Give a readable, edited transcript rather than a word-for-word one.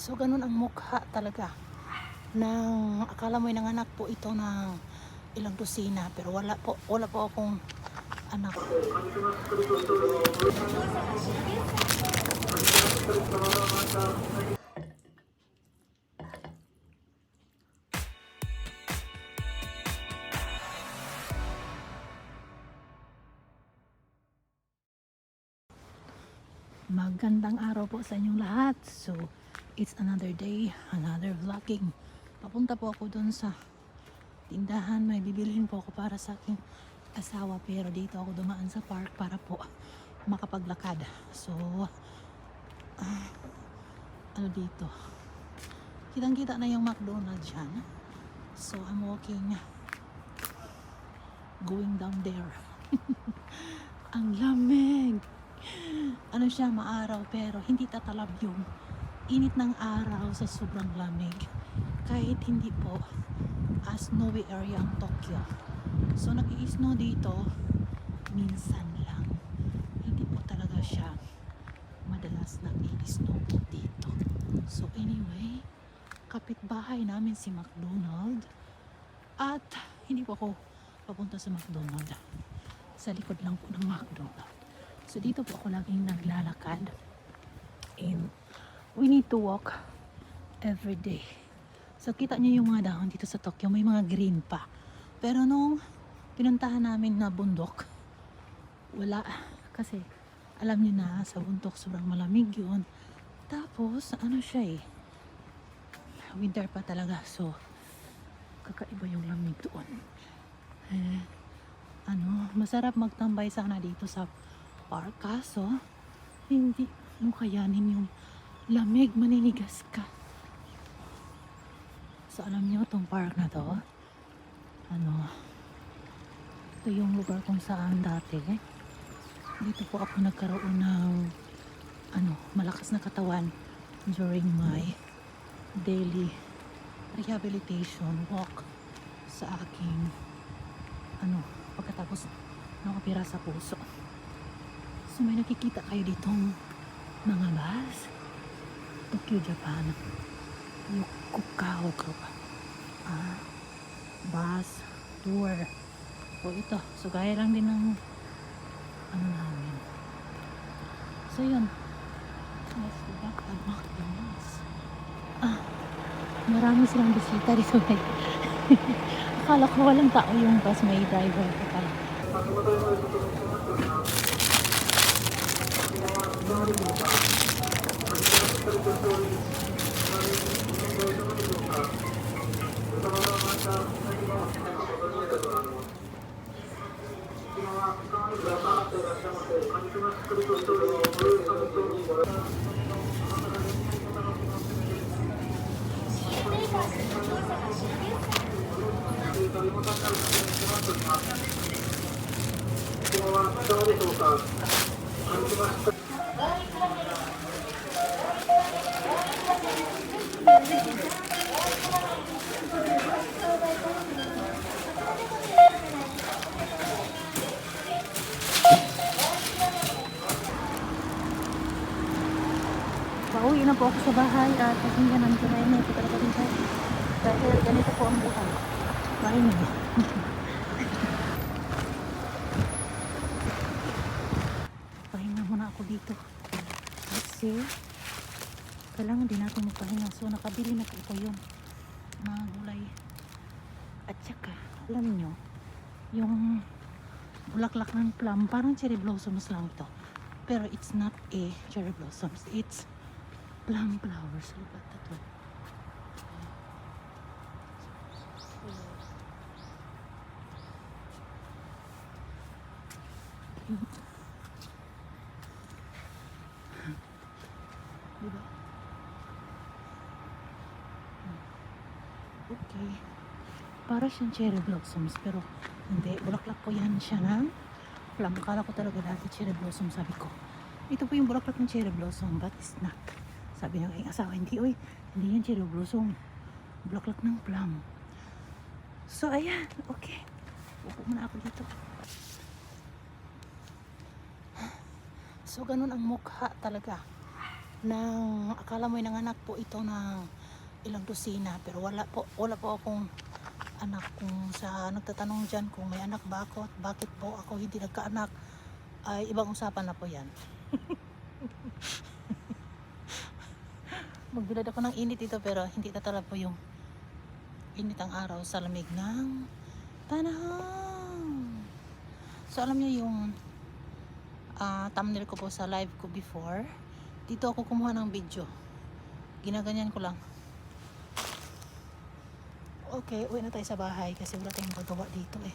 So ganun ang mukha talaga ng akala mo'y nanganak po ito ng ilang dosina, pero wala po akong anak. Magandang araw po sa inyong lahat. So, it's another day, another vlogging. Papunta po ako dun sa tindahan. May bibilhin po ako para sa aking asawa. Pero dito ako dumaan sa park para po makapaglakad. So, ano dito? Kitang-kita na yung McDonald's dyan. So, I'm walking, going down there. Ang lamig! Ano siya, maaraw pero hindi tatalab yung init ng araw sa sobrang lamig. Kahit hindi po snowy area ang Tokyo. So nag-i-snow dito minsan lang. Hindi po talaga siya madalas nag-i-snow po dito. So anyway, kapitbahay namin si McDonald. At hindi po ako papunta sa McDonald. Sa likod lang po ng McDonald. So dito po ako laging naglalakad, and we need to walk every day. So kita niyo yung mga dahon dito sa Tokyo, may mga green pa. Pero nung pinuntahan namin na bundok, wala. Kasi alam niyo na, sa bundok sobrang malamig yun. Tapos ano siya winter pa talaga. So kakaiba yung lamig doon. Masarap magtambay sana dito sa park, kaso hindi mo kayanin yung lamig, maninigas ka. So alam nyo tong park na to, ito yung lugar kung saan dati dito po ako nagkaroon ng malakas na katawan during my daily rehabilitation walk sa aking pagkatapos nakapira sa puso. So may nakikita kayo ditong mga bus, Tokyo, Japan, Yokosuka Group, bus tour po ito. So gaya lang din ng namin. So yun, let's go back to McDonald's. Marami silang bisita dito guys. Akala ko walang tao yung bus, may driver pa pala. Pauwi na po ako sa bahay at pakinggan namin sa bahay na ito talaga din tayo. Dahil ganito po ang buhay. Bahay na. Pahinga muna ako dito. Kasi kailangan din natin magpahinga. So nakabili na po ko yung mga gulay. At saka, alam nyo, yung bulaklak ng plum, parang cherry blossoms lang ito. Pero it's not a cherry blossoms. It's plum flowers. Look at that one. Diba? Okay. Para siyang cherry blossoms, pero hindi. Bulaklak po yan siya ng plum. Akala ko talaga dati cherry blossom, sabi ko. Ito po yung bulaklak ng cherry blossom, but it's not. Sabi ng aking asawa, hindi yan cherry blossom. Bulaklak ng plum. So, ayan. Okay. Upo muna ako dito. So, ganun ang mukha talaga ng, akala mo yung nanganak po ito ng ilang dosina, pero wala po akong anak. Kung sa nagtatanong dyan kung may anak ba ako at bakit po ako hindi nagkaanak, ay ibang usapan na po yan. Magbilad ako ng init ito, pero hindi tatala po yung init ang araw sa lamig ng panahon. So alam niyo yung thumbnail ko po sa live ko before, dito ako kumuha ng video, ginaganyan ko lang. Okay, uwi na tayo sa bahay kasi wala tayong magawa dito eh.